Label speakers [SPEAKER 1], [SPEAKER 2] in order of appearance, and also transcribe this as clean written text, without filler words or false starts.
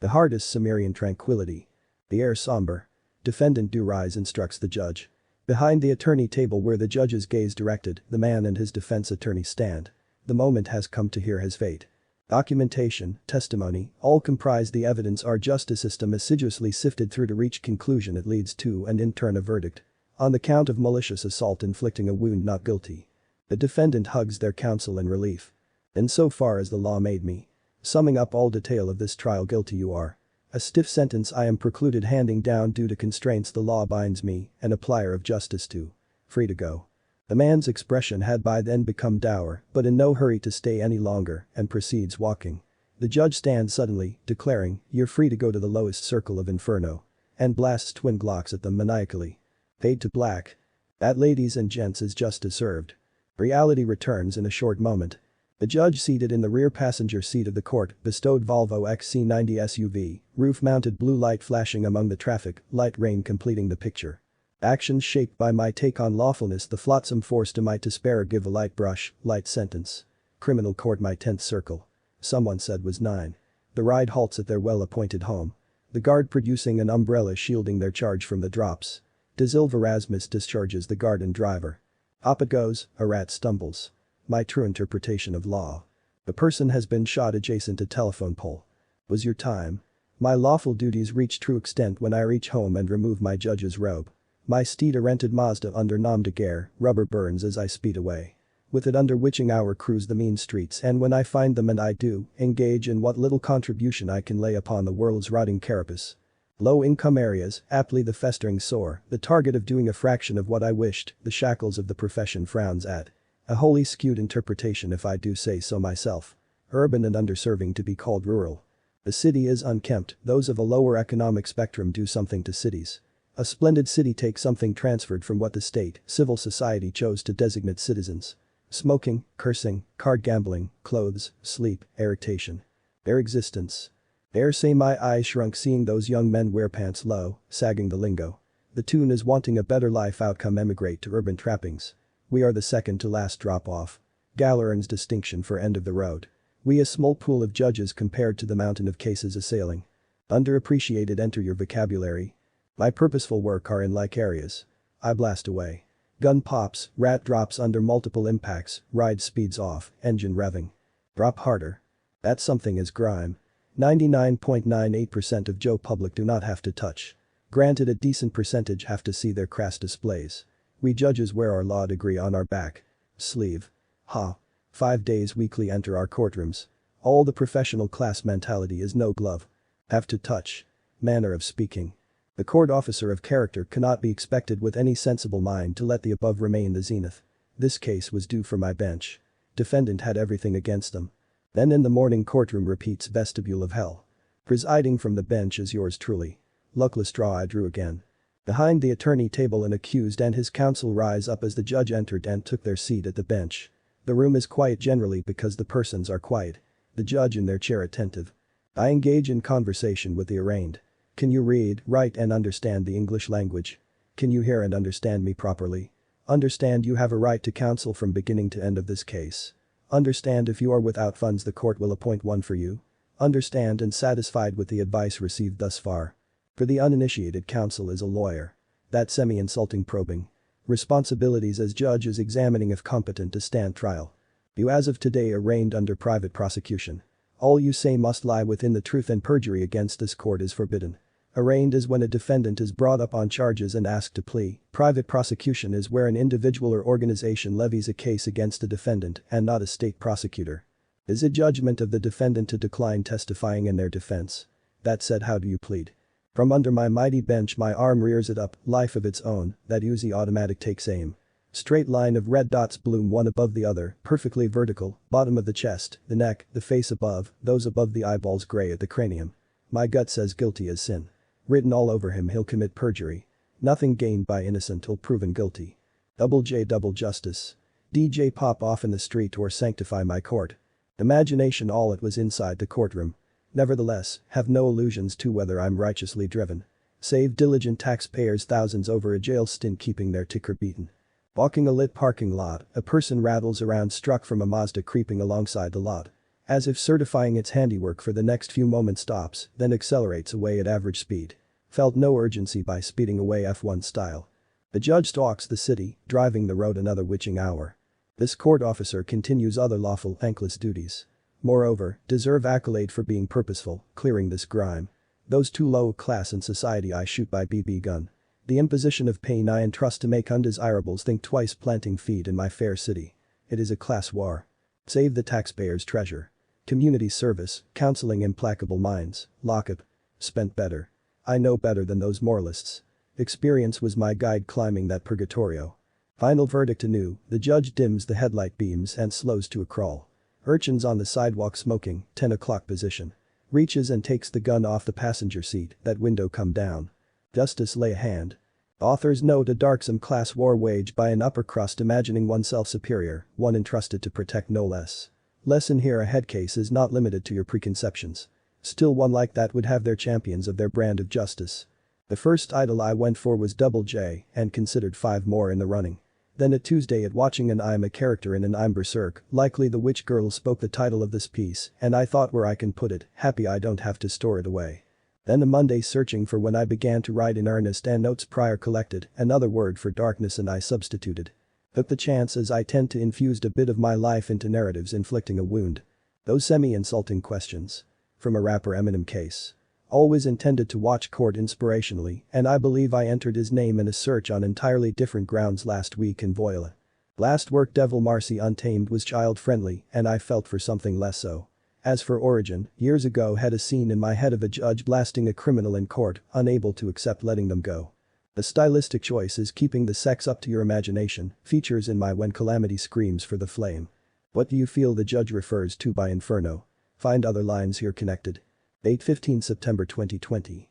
[SPEAKER 1] The heart is Cimmerian Tranquility. The air somber. Defendant do rise, instructs the judge. Behind the attorney table where the judge's gaze directed, the man and his defense attorney stand. The moment has come to hear his fate. Documentation, testimony, all comprise the evidence our justice system assiduously sifted through to reach conclusion it leads to and in turn a verdict. On the count of malicious assault inflicting a wound, not guilty. The defendant hugs their counsel in relief. Insofar as the law made me. Summing up all detail of this trial, guilty you are. A stiff sentence I am precluded handing down due to constraints the law binds me, an applier of justice to. Free to go. The man's expression had by then become dour, but in no hurry to stay any longer, and proceeds walking. The judge stands suddenly, declaring, "You're free to go to the lowest circle of inferno," and blasts twin glocks at them maniacally. Fade to black. That, ladies and gents, is justice served. Reality returns in a short moment. The judge seated in the rear passenger seat of the court, bestowed Volvo XC90 SUV, roof-mounted blue light flashing among the traffic, light rain completing the picture. Actions shaped by my take on lawfulness, the flotsam forced to my to spare give a light brush, light sentence. Criminal court my 10th circle. Someone said was 9. The ride halts at their well-appointed home. The guard producing an umbrella shielding their charge from the drops. Desilva Erasmus discharges the guard and driver. Up it goes, a rat stumbles. My true interpretation of law. The person has been shot adjacent to telephone pole. Was your time? My lawful duties reach true extent when I reach home and remove my judge's robe. My steed, a rented Mazda under nom de guerre, rubber burns as I speed away. With it under witching hour cruise the mean streets, and when I find them, and I do, engage in what little contribution I can lay upon the world's rotting carapace. Low-income areas, aptly the festering sore, the target of doing a fraction of what I wished, the shackles of the profession frowns at. A wholly skewed interpretation if I do say so myself. Urban and underserving to be called rural. The city is unkempt, those of a lower economic spectrum do something to cities. A splendid city takes something transferred from what the state, civil society chose to designate citizens. Smoking, cursing, card gambling, clothes, sleep, irritation. Their existence. Dare say my eyes shrunk seeing those young men wear pants low, sagging the lingo. The tune is wanting a better life outcome, emigrate to urban trappings. We are the second to last drop off. Galler earns distinction for end of the road. We a small pool of judges compared to the mountain of cases assailing. Underappreciated enter your vocabulary. My purposeful work are in like areas. I blast away. Gun pops, rat drops under multiple impacts, ride speeds off, engine revving. Drop harder. That something is grime. 99.98% of Joe public do not have to touch. Granted, a decent percentage have to see their crass displays. We judges wear our law degree on our back. Sleeve. Ha. 5 days weekly enter our courtrooms. All the professional class mentality is no glove. Have to touch. Manner of speaking. The court officer of character cannot be expected with any sensible mind to let the above remain the zenith. This case was due for my bench. Defendant had everything against them. Then in the morning courtroom repeats vestibule of hell. Presiding from the bench is yours truly. Luckless draw I drew again. Behind the attorney table an accused and his counsel rise up as the judge entered and took their seat at the bench. The room is quiet generally because the persons are quiet. The judge in their chair attentive. I engage in conversation with the arraigned. Can you read, write and understand the English language? Can you hear and understand me properly? Understand you have a right to counsel from beginning to end of this case. Understand if you are without funds the court will appoint one for you. Understand and satisfied with the advice received thus far. For the uninitiated, counsel is a lawyer. That semi-insulting probing. Responsibilities as judge is examining if competent to stand trial. You as of today arraigned under private prosecution. All you say must lie within the truth, and perjury against this court is forbidden. Arraigned is when a defendant is brought up on charges and asked to plea. Private prosecution is where an individual or organization levies a case against a defendant and not a state prosecutor. Is it judgment of the defendant to decline testifying in their defense? That said, how do you plead? From under my mighty bench my arm rears it up, life of its own, that Uzi automatic takes aim. Straight line of red dots bloom one above the other, perfectly vertical, bottom of the chest, the neck, the face above, those above the eyeballs gray at the cranium. My gut says guilty as sin. Written all over him he'll commit perjury. Nothing gained by innocent till proven guilty. Double J double justice. DJ pop off in the street or sanctify my court. Imagination all it was inside the courtroom. Nevertheless, have no illusions to whether I'm righteously driven. Save diligent taxpayers thousands over a jail stint keeping their ticker beaten. Walking a lit parking lot, a person rattles around struck from a Mazda creeping alongside the lot. As if certifying its handiwork for the next few moments stops, then accelerates away at average speed. Felt no urgency by speeding away F1 style. The judge stalks the city, driving the road another witching hour. This court officer continues other lawful, thankless duties. Moreover, deserve accolade for being purposeful, clearing this grime. Those too low class in society I shoot by BB gun. The imposition of pain I entrust to make undesirables think twice planting feet in my fair city. It is a class war. Save the taxpayers' treasure. Community service, counseling implacable minds, lockup. Spent better. I know better than those moralists. Experience was my guide climbing that purgatorio. Final verdict anew, the judge dims the headlight beams and slows to a crawl. Urchins on the sidewalk smoking, 10 o'clock position. Reaches and takes the gun off the passenger seat, that window come down. Justice lay a hand. Author's note: a darksome class war waged by an upper crust imagining oneself superior, one entrusted to protect no less. Lesson here: a head case is not limited to your preconceptions. Still, one like that would have their champions of their brand of justice. The first idol I went for was Double J and considered 5 more in the running. Then a Tuesday at watching an I'm a character in an I'm Berserk, likely the witch girl spoke the title of this piece, and I thought where I can put it, happy I don't have to store it away. Then a Monday searching for when I began to write in earnest and notes prior collected, another word for darkness and I substituted. Took the chance as I tend to infused a bit of my life into narratives inflicting a wound. Those semi-insulting questions. From a rapper Eminem case. Always intended to watch court inspirationally, and I believe I entered his name in a search on entirely different grounds last week in Voila. Last work Devil Marcy Untamed was child-friendly and I felt for something less so. As for origin, years ago had a scene in my head of a judge blasting a criminal in court, unable to accept letting them go. The stylistic choice is keeping the sex up to your imagination, features in my When Calamity Screams for the Flame. What do you feel the judge refers to by Inferno? Find other lines here connected. Date 15 September 2020.